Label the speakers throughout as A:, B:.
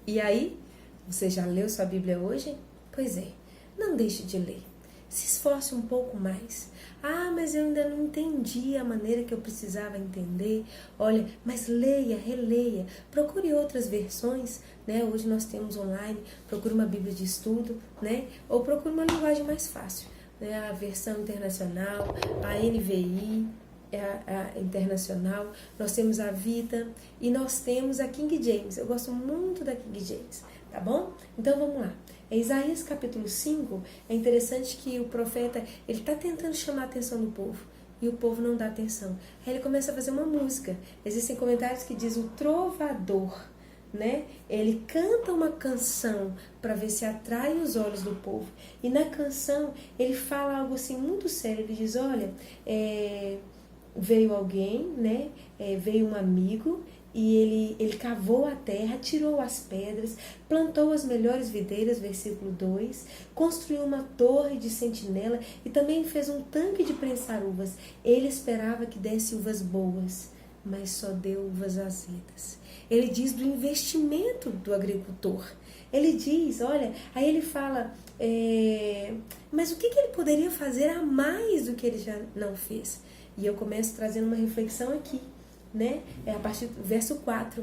A: E aí, você já leu sua Bíblia hoje? Pois é, não deixe de ler. Se esforce um pouco mais. Ah, mas eu ainda não entendi a maneira que eu precisava entender. Olha, mas leia, releia, procure outras versões, né? Hoje nós temos online, procure uma Bíblia de estudo, né? Ou procure uma linguagem mais fácil, né? A versão internacional, a NVI, a internacional, nós temos a Vida e nós temos a King James. Eu gosto muito da King James, tá bom? Então vamos lá. Em Isaías capítulo 5, é interessante que o profeta, ele está tentando chamar a atenção do povo, e o povo não dá atenção. Aí ele começa a fazer uma música. Existem comentários que dizem o trovador, né? Ele canta uma canção para ver se atrai os olhos do povo. E na canção, ele fala algo assim muito sério. Ele diz, olha, veio alguém, né? Veio um amigo, e ele cavou a terra, tirou as pedras, plantou as melhores videiras, versículo 2, construiu uma torre de sentinela e também fez um tanque de prensar uvas. Ele esperava que desse uvas boas, mas só deu uvas azedas. Ele diz do investimento do agricultor. Ele diz, olha, aí ele fala, mas o que ele poderia fazer a mais do que ele já não fez? E eu começo trazendo uma reflexão aqui, né? A partir do verso 4.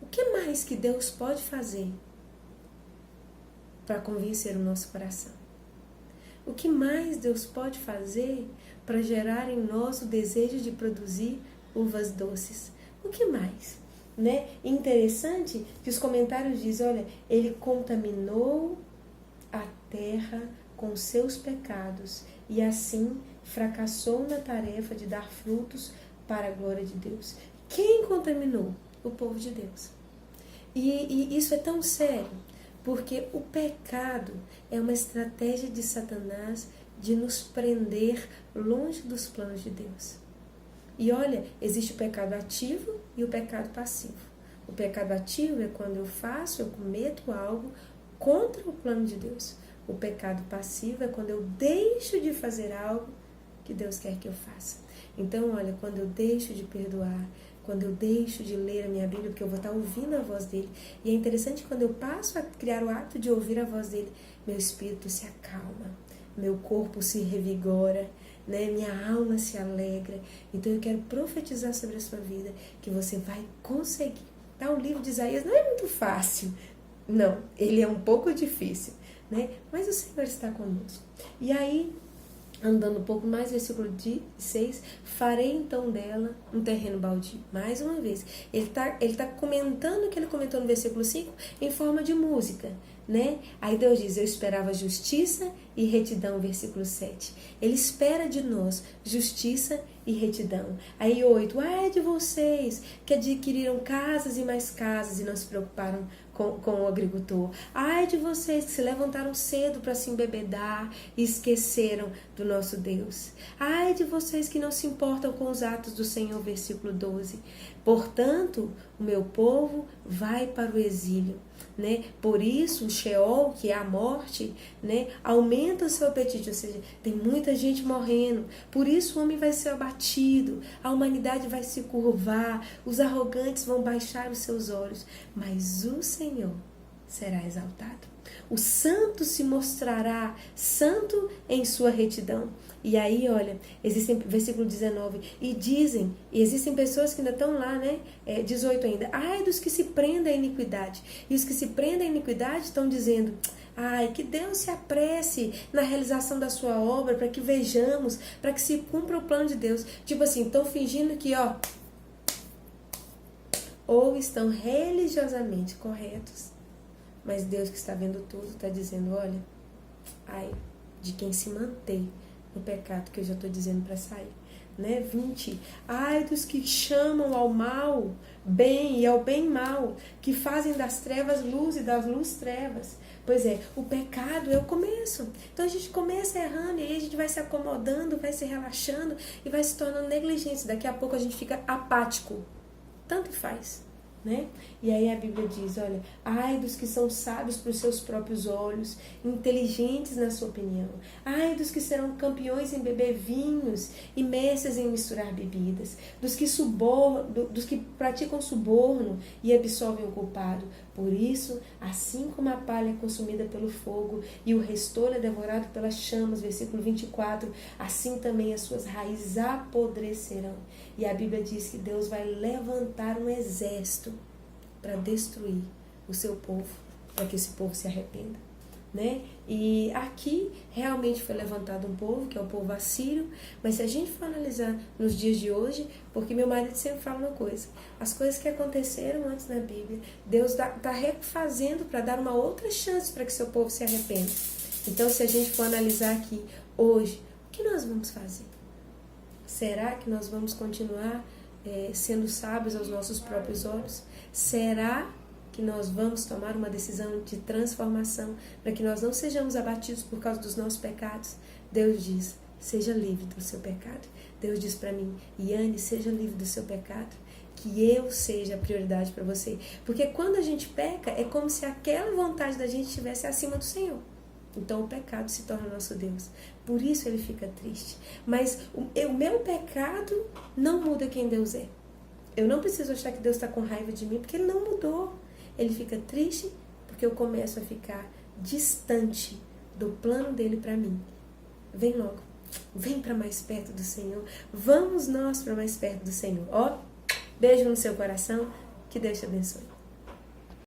A: O que mais que Deus pode fazer para convencer o nosso coração? O que mais Deus pode fazer para gerar em nós o desejo de produzir uvas doces? O que mais? Né? Interessante que os comentários dizem, olha, ele contaminou a terra com seus pecados e assim fracassou na tarefa de dar frutos para a glória de Deus. Quem contaminou? O povo de Deus. E isso é tão sério, porque o pecado é uma estratégia de Satanás de nos prender longe dos planos de Deus. E olha, existe o pecado ativo e o pecado passivo. O pecado ativo é quando eu cometo algo contra o plano de Deus. O pecado passivo é quando eu deixo de fazer algo que Deus quer que eu faça. Então, olha, quando eu deixo de perdoar, quando eu deixo de ler a minha Bíblia, porque eu vou estar ouvindo a voz dele, e é interessante quando eu passo a criar o hábito de ouvir a voz dele, meu espírito se acalma, meu corpo se revigora, né? Minha alma se alegra. Então eu quero profetizar sobre a sua vida, que você vai conseguir. Tá? O livro de Isaías não é muito fácil, não, ele é um pouco difícil, né? Mas o Senhor está conosco. E aí, andando um pouco mais, versículo 6, farei então dela um terreno baldio. Mais uma vez, ele tá comentando o que ele comentou no versículo 5 em forma de música, né? Aí Deus diz, eu esperava justiça e retidão, versículo 7. Ele espera de nós justiça e retidão. Aí 8, ai de vocês que adquiriram casas e mais casas e não se preocuparam com o agricultor. Ai de vocês que se levantaram cedo para se embebedar e esqueceram do nosso Deus. Ai de vocês que não se importam com os atos do Senhor, versículo 12. Portanto, o meu povo vai para o exílio, né? Por isso, o Sheol, que é a morte, né, aumenta o seu apetite, ou seja, tem muita gente morrendo. Por isso, o homem vai ser abatido, a humanidade vai se curvar, os arrogantes vão baixar os seus olhos, mas o Senhor será exaltado. O santo se mostrará santo em sua retidão. E aí, olha, existem, versículo 19, e existem pessoas que ainda estão lá, né? 18 ainda. Ai dos que se prendem à iniquidade. E os que se prendem à iniquidade estão dizendo, ai, que Deus se apresse na realização da sua obra, para que vejamos, para que se cumpra o plano de Deus. Tipo assim, estão fingindo que, ou estão religiosamente corretos, mas Deus que está vendo tudo está dizendo, olha, ai de quem se mantém no pecado, que eu já estou dizendo para sair, né? 20, ai dos que chamam ao mal bem e ao bem mal, que fazem das trevas luz e das luz trevas. Pois é, o pecado é o começo. Então a gente começa errando e aí a gente vai se acomodando, vai se relaxando e vai se tornando negligente. Daqui a pouco a gente fica apático. Tanto faz. né? E aí a Bíblia diz, olha, ai dos que são sábios para os seus próprios olhos, inteligentes na sua opinião. Ai dos que serão campeões em beber vinhos e mestres em misturar bebidas. Dos que praticam suborno e absolvem o culpado. Por isso, assim como a palha é consumida pelo fogo e o restolho é devorado pelas chamas, versículo 24, assim também as suas raízes apodrecerão. E a Bíblia diz que Deus vai levantar um exército para destruir o seu povo, para que esse povo se arrependa, né? E aqui realmente foi levantado um povo, que é o povo assírio, mas se a gente for analisar nos dias de hoje, porque meu marido sempre fala uma coisa, as coisas que aconteceram antes na Bíblia, Deus está refazendo para dar uma outra chance para que seu povo se arrependa. Então, se a gente for analisar aqui hoje, o que nós vamos fazer? Será que nós vamos continuar sendo sábios aos nossos próprios olhos? Será que nós vamos tomar uma decisão de transformação para que nós não sejamos abatidos por causa dos nossos pecados? Deus diz, seja livre do seu pecado. Deus diz para mim, Yane, seja livre do seu pecado. Que eu seja a prioridade para você. Porque quando a gente peca, é como se aquela vontade da gente estivesse acima do Senhor. Então o pecado se torna nosso Deus. Por isso ele fica triste. Mas o meu pecado não muda quem Deus é. Eu não preciso achar que Deus está com raiva de mim, porque ele não mudou. Ele fica triste porque eu começo a ficar distante do plano dele para mim. Vem logo. Vem para mais perto do Senhor. Vamos nós para mais perto do Senhor. Ó, beijo no seu coração. Que Deus te abençoe.